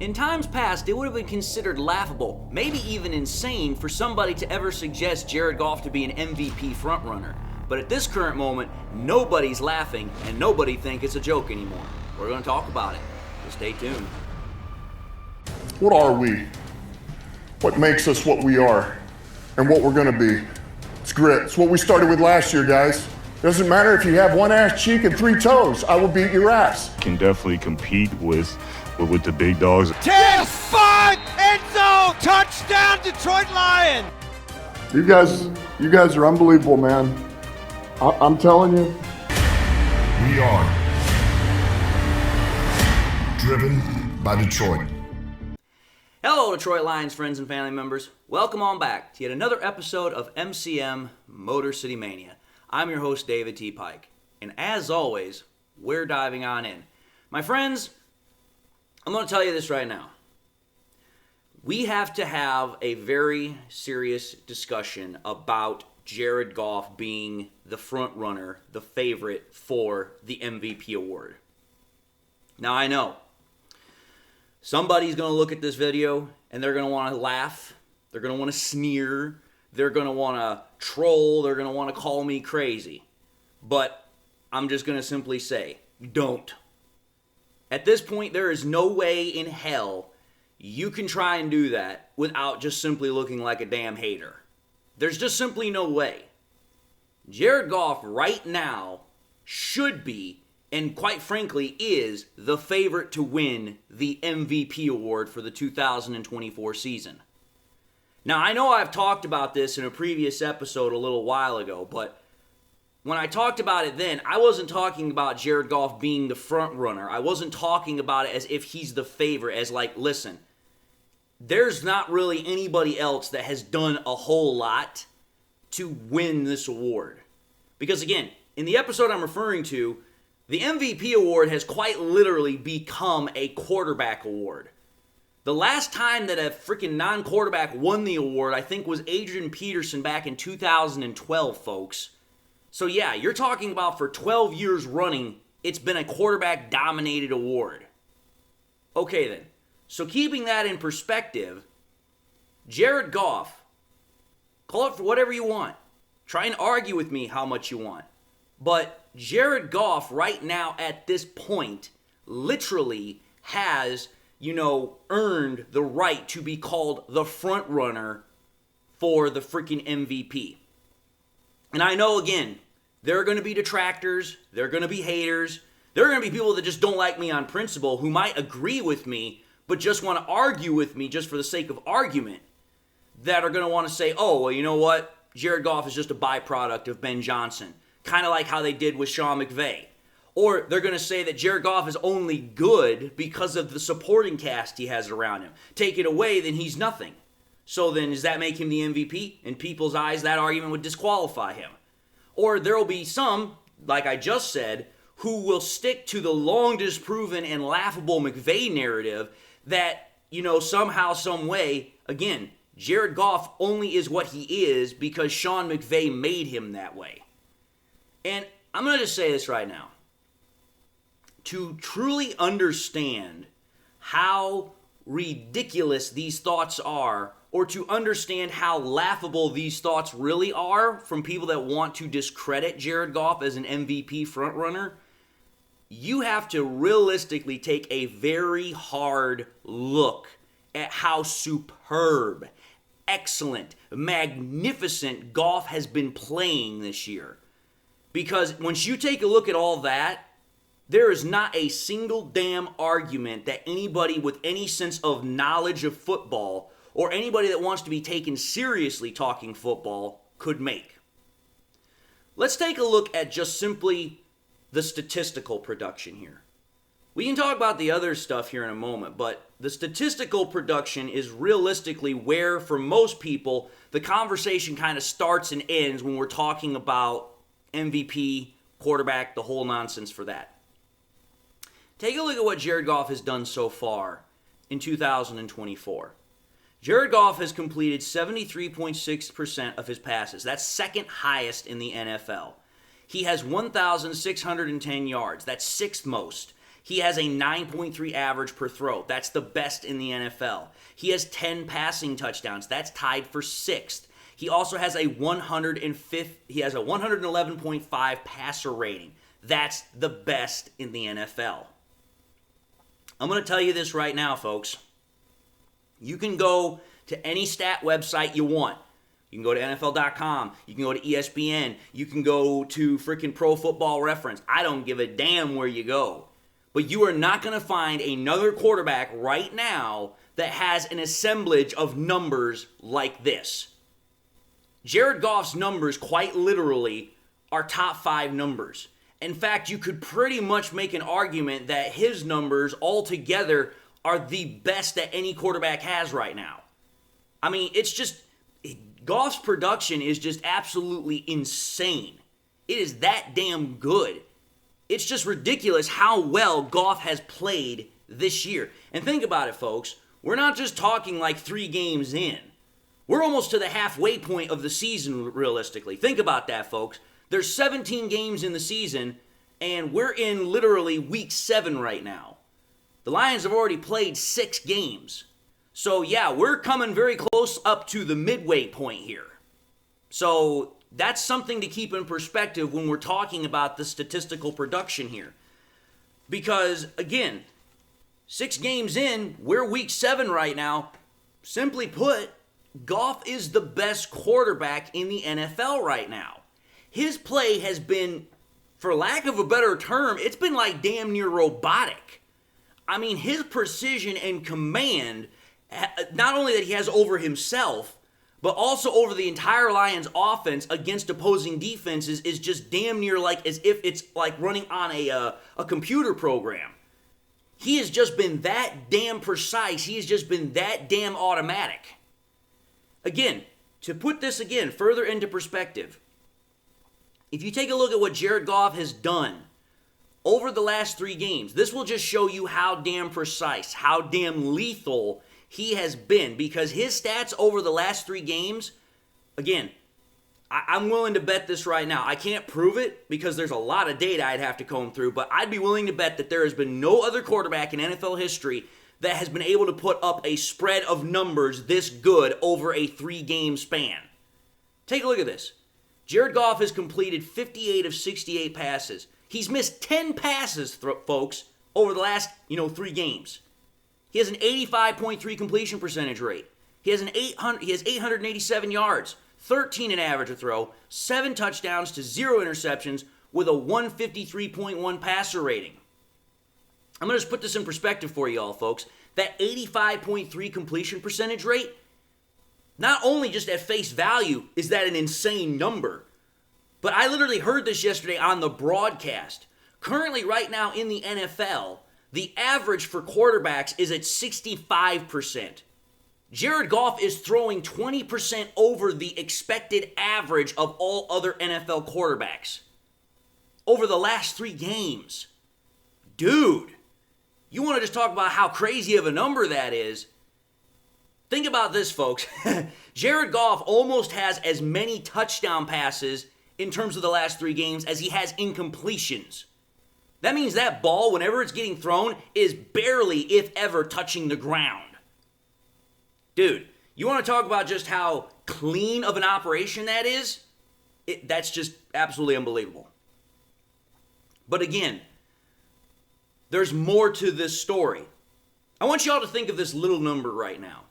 In times past, it would have been considered laughable, maybe even insane, for somebody to ever suggest Jared Goff to be an MVP frontrunner. But at this current moment, nobody's laughing and nobody thinks it's a joke anymore. We're going to talk about it, so stay tuned. What are we? What makes us what we are and what we're going to be? It's grit. It's what we started with last year, guys. Doesn't matter if you have one ass cheek and 3 toes. I will beat your ass. Can definitely compete with the big dogs. 10-5 end zone touchdown Detroit Lion. You guys are unbelievable, man. I'm telling you. We are driven by Detroit. Hello, Detroit Lions friends and family members. Welcome on back to yet another episode of MCM Motor City Mania. I'm your host, David T. Pike. And as always, we're diving on in. My friends, I'm going to tell you this right now. We have to have a very serious discussion about Jared Goff being the front runner, the favorite for the MVP award. Now, I know somebody's going to look at this video and they're going to want to laugh. They're going to want to sneer. They're going to want to troll. They're going to want to call me crazy. But I'm just going to simply say, don't. At this point, there is no way in hell you can try and do that without just simply looking like a damn hater. There's just simply no way. Jared Goff right now should be, and quite frankly is, the favorite to win the MVP award for the 2024 season. Now, I know I've talked about this in a previous episode a little while ago, but when I talked about it then, I wasn't talking about Jared Goff being the front runner. I wasn't talking about it as if he's the favorite, as like, listen, there's not really anybody else that has done a whole lot to win this award. Because again, in the episode I'm referring to, the MVP award has quite literally become a quarterback award. The last time that a freaking non-quarterback won the award, I think, was Adrian Peterson back in 2012, folks. So yeah, you're talking about for 12 years running, it's been a quarterback-dominated award. Okay then, so keeping that in perspective, Jared Goff, call it for whatever you want. Try and argue with me how much you want. But Jared Goff right now at this point literally has, earned the right to be called the front runner for the freaking MVP. And I know, again, there are going to be detractors, there are going to be haters, there are going to be people that just don't like me on principle who might agree with me, but just want to argue with me just for the sake of argument, that are going to want to say, oh, well, you know what? Jared Goff is just a byproduct of Ben Johnson, kind of like how they did with Sean McVay. Or they're going to say that Jared Goff is only good because of the supporting cast he has around him. Take it away, then he's nothing. So then does that make him the MVP? In people's eyes, that argument would disqualify him. Or there will be some, like I just said, who will stick to the long disproven and laughable McVay narrative that, somehow, some way, again, Jared Goff only is what he is because Sean McVay made him that way. And I'm going to just say this right now. To truly understand how ridiculous these thoughts are, or to understand how laughable these thoughts really are from people that want to discredit Jared Goff as an MVP frontrunner, you have to realistically take a very hard look at how superb, excellent, magnificent Goff has been playing this year. Because once you take a look at all that, there is not a single damn argument that anybody with any sense of knowledge of football or anybody that wants to be taken seriously talking football could make. Let's take a look at just simply the statistical production here. We can talk about the other stuff here in a moment, but the statistical production is realistically where, for most people, the conversation kind of starts and ends when we're talking about MVP, quarterback, the whole nonsense for that. Take a look at what Jared Goff has done so far in 2024. Jared Goff has completed 73.6% of his passes. That's second highest in the NFL. He has 1,610 yards. That's sixth most. He has a 9.3 average per throw. That's the best in the NFL. He has 10 passing touchdowns. That's tied for 6th. He also has a 111.5 passer rating. That's the best in the NFL. I'm going to tell you this right now, folks. You can go to any stat website you want. You can go to NFL.com. You can go to ESPN. You can go to freaking Pro Football Reference. I don't give a damn where you go. But you are not going to find another quarterback right now that has an assemblage of numbers like this. Jared Goff's numbers, quite literally, are top 5 numbers. In fact, you could pretty much make an argument that his numbers altogether are the best that any quarterback has right now. I mean, it's just, Goff's production is just absolutely insane. It is that damn good. It's just ridiculous how well Goff has played this year. And think about it, folks. We're not just talking like 3 games in. We're almost to the halfway point of the season, realistically. Think about that, folks. There's 17 games in the season, and we're in literally week 7 right now. The Lions have already played 6 games. So, yeah, we're coming very close up to the midway point here. So, that's something to keep in perspective when we're talking about the statistical production here. Because, again, 6 games in, we're week 7 right now. Simply put, Goff is the best quarterback in the NFL right now. His play has been, for lack of a better term, it's been like damn near robotic. I mean, his precision and command, not only that he has over himself, but also over the entire Lions offense against opposing defenses, is just damn near like as if it's like running on a computer program. He has just been that damn precise. He has just been that damn automatic. Again, to put this again further into perspective, if you take a look at what Jared Goff has done over the last 3 games, this will just show you how damn precise, how damn lethal he has been, because his stats over the last 3 games, again, I'm willing to bet this right now. I can't prove it because there's a lot of data I'd have to comb through, but I'd be willing to bet that there has been no other quarterback in NFL history that has been able to put up a spread of numbers this good over a 3-game span. Take a look at this. Jared Goff has completed 58 of 68 passes. He's missed 10 passes, folks, over the last, 3 games. He has an 85.3 completion percentage rate. He has 887 yards, 13 in average a throw, 7 touchdowns to 0 interceptions with a 153.1 passer rating. I'm going to just put this in perspective for you all, folks. That 85.3 completion percentage rate, not only just at face value is that an insane number, but I literally heard this yesterday on the broadcast. Currently, right now in the NFL, the average for quarterbacks is at 65%. Jared Goff is throwing 20% over the expected average of all other NFL quarterbacks over the last 3 games. Dude, you want to just talk about how crazy of a number that is? Think about this, folks. Jared Goff almost has as many touchdown passes in terms of the last 3 games as he has incompletions. That means that ball, whenever it's getting thrown, is barely, if ever, touching the ground. Dude, you want to talk about just how clean of an operation that is? That's just absolutely unbelievable. But again, there's more to this story. I want y'all to think of this little number right now.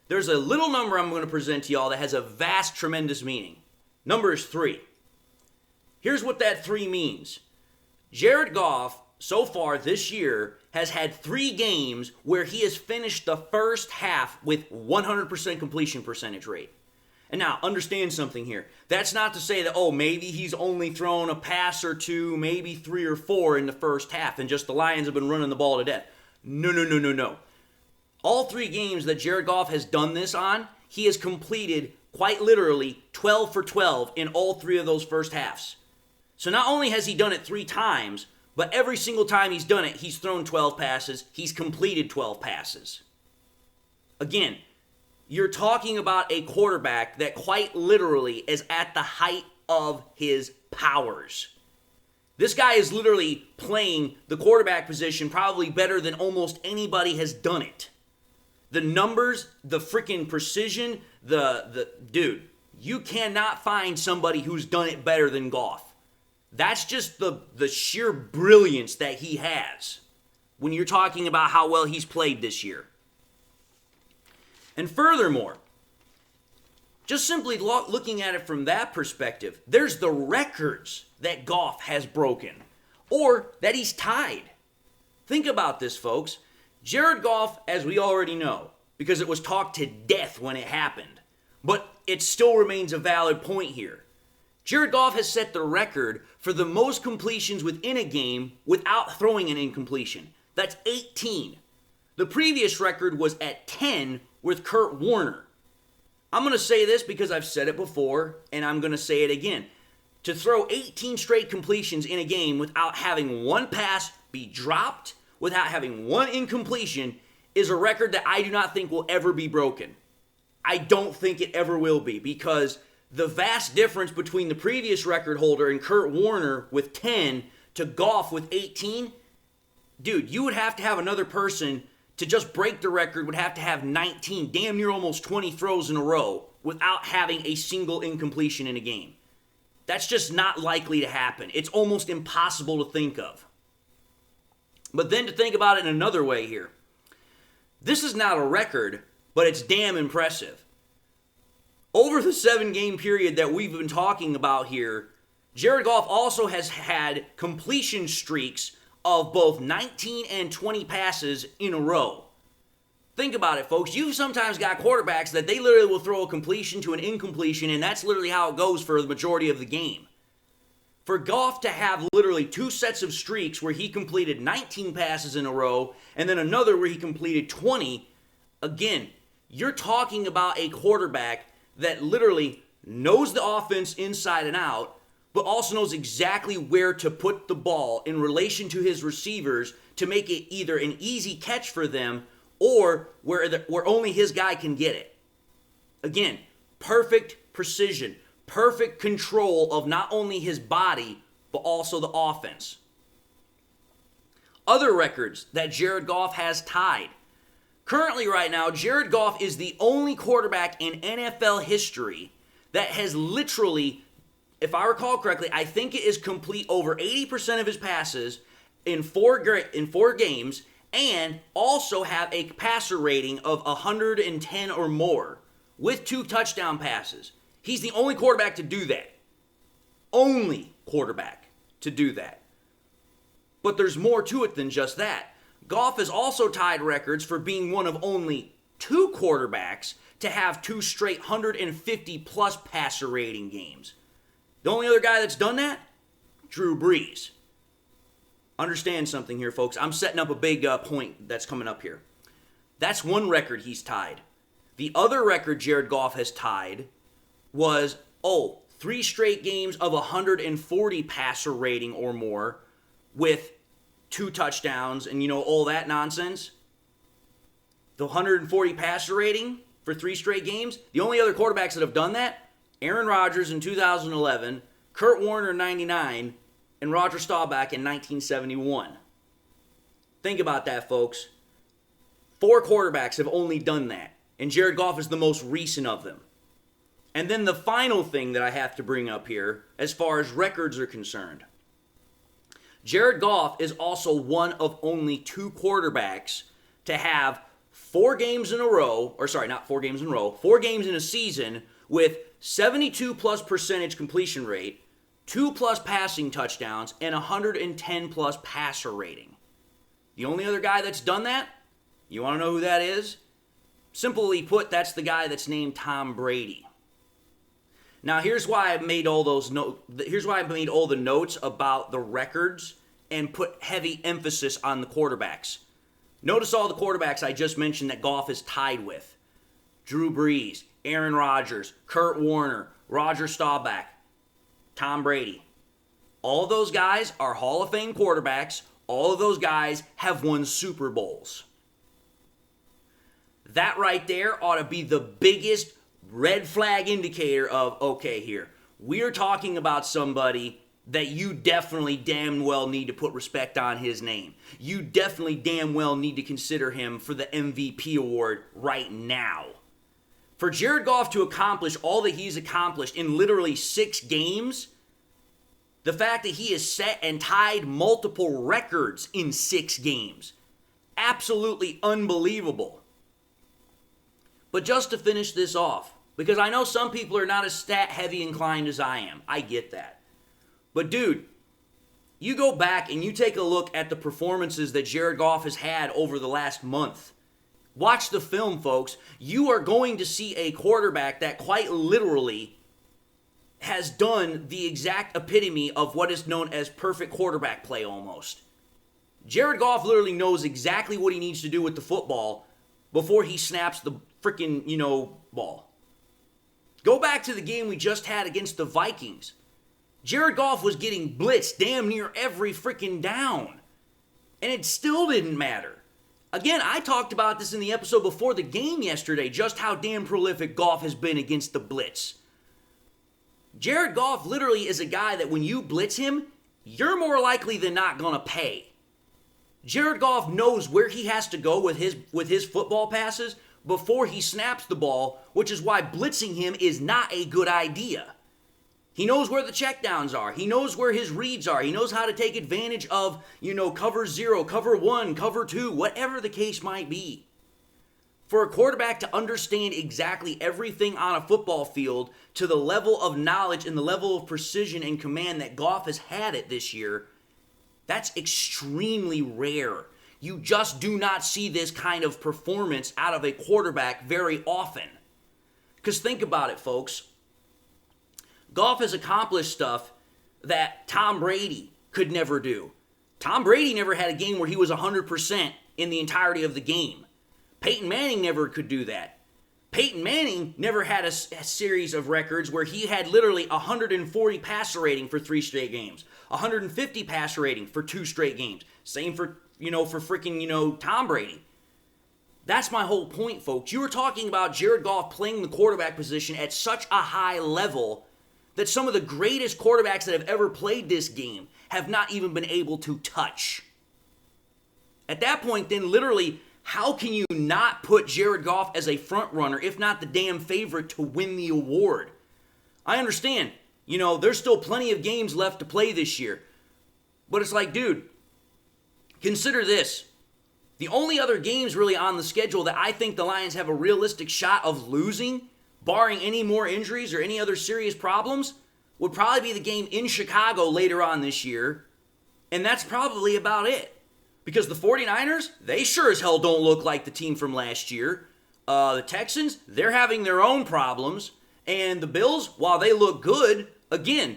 There's a little number I'm going to present to y'all that has a vast, tremendous meaning. Number is 3. Here's what that 3 means. Jared Goff, so far this year, has had 3 games where he has finished the first half with 100% completion percentage rate. And now, understand something here. That's not to say that, maybe he's only thrown a pass or 2, maybe 3 or 4 in the first half, and just the Lions have been running the ball to death. No. All 3 games that Jared Goff has done this on, he has completed, quite literally, 12 for 12 in all 3 of those first halves. So not only has he done it 3 times, but every single time he's done it, he's thrown 12 passes, he's completed 12 passes. Again, you're talking about a quarterback that quite literally is at the height of his powers. This guy is literally playing the quarterback position probably better than almost anybody has done it. The numbers, the freaking precision, dude, you cannot find somebody who's done it better than Goff. That's just the sheer brilliance that he has when you're talking about how well he's played this year. And furthermore, just simply looking at it from that perspective, there's the records that Goff has broken or that he's tied. Think about this, folks. Jared Goff, as we already know, because it was talked to death when it happened, but it still remains a valid point here. Jared Goff has set the record for the most completions within a game without throwing an incompletion. That's 18. The previous record was at 10 with Kurt Warner. I'm going to say this because I've said it before, and I'm going to say it again. To throw 18 straight completions in a game without having one pass be dropped, without having one incompletion, is a record that I do not think will ever be broken. I don't think it ever will be, because the vast difference between the previous record holder and Kurt Warner with 10 to Goff with 18, dude, you would have to have another person to just break the record, would have to have 19, damn near almost 20 throws in a row without having a single incompletion in a game. That's just not likely to happen. It's almost impossible to think of. But then to think about it in another way here. This is not a record, but it's damn impressive. Over the 7-game period that we've been talking about here, Jared Goff also has had completion streaks of both 19 and 20 passes in a row. Think about it, folks. You've sometimes got quarterbacks that they literally will throw a completion to an incompletion, and that's literally how it goes for the majority of the game. For Goff to have literally 2 sets of streaks where he completed 19 passes in a row, and then another where he completed 20, again, you're talking about a quarterback that literally knows the offense inside and out, but also knows exactly where to put the ball in relation to his receivers to make it either an easy catch for them or where only his guy can get it. Again, perfect precision, perfect control of not only his body, but also the offense. Other records that Jared Goff has tied. Currently right now, Jared Goff is the only quarterback in NFL history that has literally, if I recall correctly, I think it is complete over 80% of his passes in four games, and also have a passer rating of 110 or more with 2 touchdown passes. He's the only quarterback to do that. Only quarterback to do that. But there's more to it than just that. Goff has also tied records for being one of only 2 quarterbacks to have 2 straight 150-plus passer rating games. The only other guy that's done that? Drew Brees. Understand something here, folks. I'm setting up a big point that's coming up here. That's one record he's tied. The other record Jared Goff has tied was, 3 straight games of 140 passer rating or more with 2 touchdowns and, all that nonsense. The 140 passer rating for 3 straight games. The only other quarterbacks that have done that, Aaron Rodgers in 2011, Kurt Warner in 99, and Roger Staubach in 1971. Think about that, folks. 4 quarterbacks have only done that, and Jared Goff is the most recent of them. And then the final thing that I have to bring up here, as far as records are concerned, Jared Goff is also one of only 2 quarterbacks to have 4 games in a row, 4 games in a season with 72+ percentage completion rate, 2+ passing touchdowns, and 110+ passer rating. The only other guy that's done that, you want to know who that is? Simply put, that's the guy that's named Tom Brady. Now, here's why I made all the notes about the records and put heavy emphasis on the quarterbacks. Notice all the quarterbacks I just mentioned that Goff is tied with. Drew Brees, Aaron Rodgers, Kurt Warner, Roger Staubach, Tom Brady. All of those guys are Hall of Fame quarterbacks. All of those guys have won Super Bowls. That right there ought to be the biggest red flag indicator of, okay, here, we're talking about somebody that you definitely damn well need to put respect on his name. You definitely damn well need to consider him for the MVP award right now. For Jared Goff to accomplish all that he's accomplished in literally 6 games, the fact that he has set and tied multiple records in 6 games, absolutely unbelievable. But just to finish this off, because I know some people are not as stat-heavy inclined as I am. I get that. But dude, you go back and you take a look at the performances that Jared Goff has had over the last month. Watch the film, folks. You are going to see a quarterback that quite literally has done the exact epitome of what is known as perfect quarterback play almost. Jared Goff literally knows exactly what he needs to do with the football before he snaps the freaking, ball. Go back to the game we just had against the Vikings. Jared Goff was getting blitzed damn near every freaking down. And it still didn't matter. Again, I talked about this in the episode before the game yesterday, just how damn prolific Goff has been against the blitz. Jared Goff literally is a guy that when you blitz him, you're more likely than not going to pay. Jared Goff knows where he has to go with his football passes before he snaps the ball, which is why blitzing him is not a good idea. He knows where the checkdowns are. He knows where his reads are. He knows how to take advantage of, cover 0, cover 1, cover 2, whatever the case might be. For a quarterback to understand exactly everything on a football field to the level of knowledge and the level of precision and command that Goff has had it this year, that's extremely rare. You just do not see this kind of performance out of a quarterback very often. Because think about it, folks. Goff has accomplished stuff that Tom Brady could never do. Tom Brady never had a game where he was 100% in the entirety of the game. Peyton Manning never could do that. Peyton Manning never had a series of records where he had literally 140 passer rating for 3 straight games, 150 passer rating for 2 straight games. Same for, for freaking, Tom Brady. That's my whole point, folks. You were talking about Jared Goff playing the quarterback position at such a high level that some of the greatest quarterbacks that have ever played this game have not even been able to touch. At that point, then, literally, how can you not put Jared Goff as a front runner, if not the damn favorite, to win the award? I understand, there's still plenty of games left to play this year. But it's like, dude, consider this. The only other games really on the schedule that I think the Lions have a realistic shot of losing, barring any more injuries or any other serious problems, would probably be the game in Chicago later on this year. And that's probably about it. Because the 49ers, they sure as hell don't look like the team from last year. The Texans, they're having their own problems. And the Bills, while they look good, again,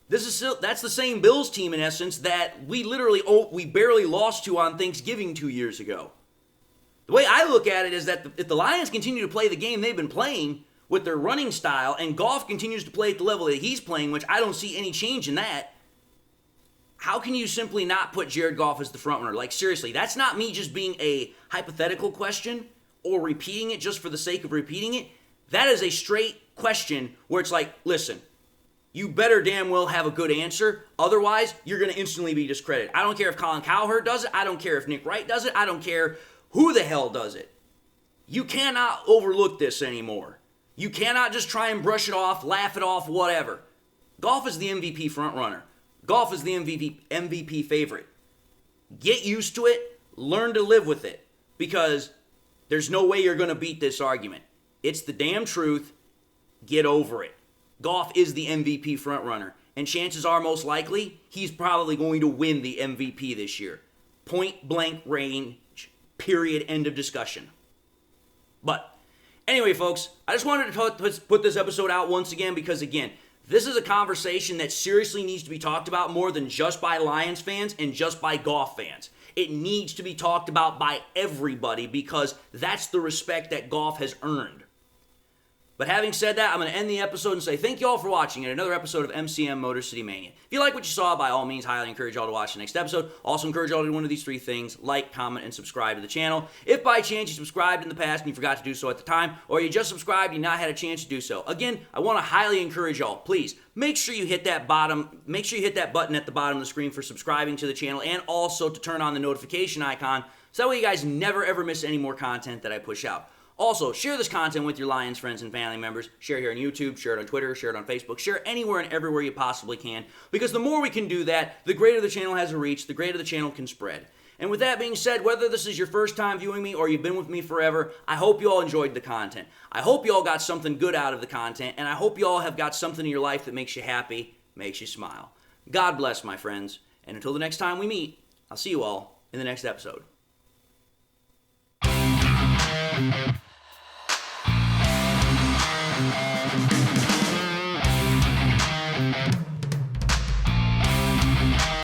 that's the same Bills team in essence that we barely lost to on Thanksgiving 2 years ago. The way I look at it is that if the Lions continue to play the game they've been playing with their running style, and Goff continues to play at the level that he's playing, which I don't see any change in that, how can you simply not put Jared Goff as the front runner? Like, seriously, that's not me just being a hypothetical question or repeating it just for the sake of repeating it. That is a straight question where it's like, listen, you better damn well have a good answer. Otherwise, you're going to instantly be discredited. I don't care if Colin Cowherd does it. I don't care if Nick Wright does it. I don't care who the hell does it. You cannot overlook this anymore. You cannot just try and brush it off, laugh it off, whatever. Goff is the MVP frontrunner. Goff is the MVP favorite. Get used to it. Learn to live with it. Because there's no way you're going to beat this argument. It's the damn truth. Get over it. Goff is the MVP frontrunner. And chances are most likely he's probably going to win the MVP this year. Point blank range. Period. End of discussion. But anyway, folks, I just wanted to put this episode out once again because, again, this is a conversation that seriously needs to be talked about more than just by Lions fans and just by Goff fans. It needs to be talked about by everybody because that's the respect that Goff has earned. But having said that, I'm going to end the episode and say thank you all for watching at another episode of MCM Motor City Mania. If you like what you saw, by all means, highly encourage y'all to watch the next episode. Also encourage y'all to do one of these three things: like, comment, and subscribe to the channel. If by chance you subscribed in the past and you forgot to do so at the time, or you just subscribed and you not had a chance to do so, again, I want to highly encourage y'all, please, make sure you hit that button at the bottom of the screen for subscribing to the channel, and also to turn on the notification icon, so that way you guys never ever miss any more content that I push out. Also, share this content with your Lions friends and family members. Share here on YouTube, share it on Twitter, share it on Facebook, share it anywhere and everywhere you possibly can, because the more we can do that, the greater the channel has a reach, the greater the channel can spread. And with that being said, whether this is your first time viewing me or you've been with me forever, I hope you all enjoyed the content. I hope you all got something good out of the content, and I hope you all have got something in your life that makes you happy, makes you smile. God bless, my friends, and until the next time we meet, I'll see you all in the next episode.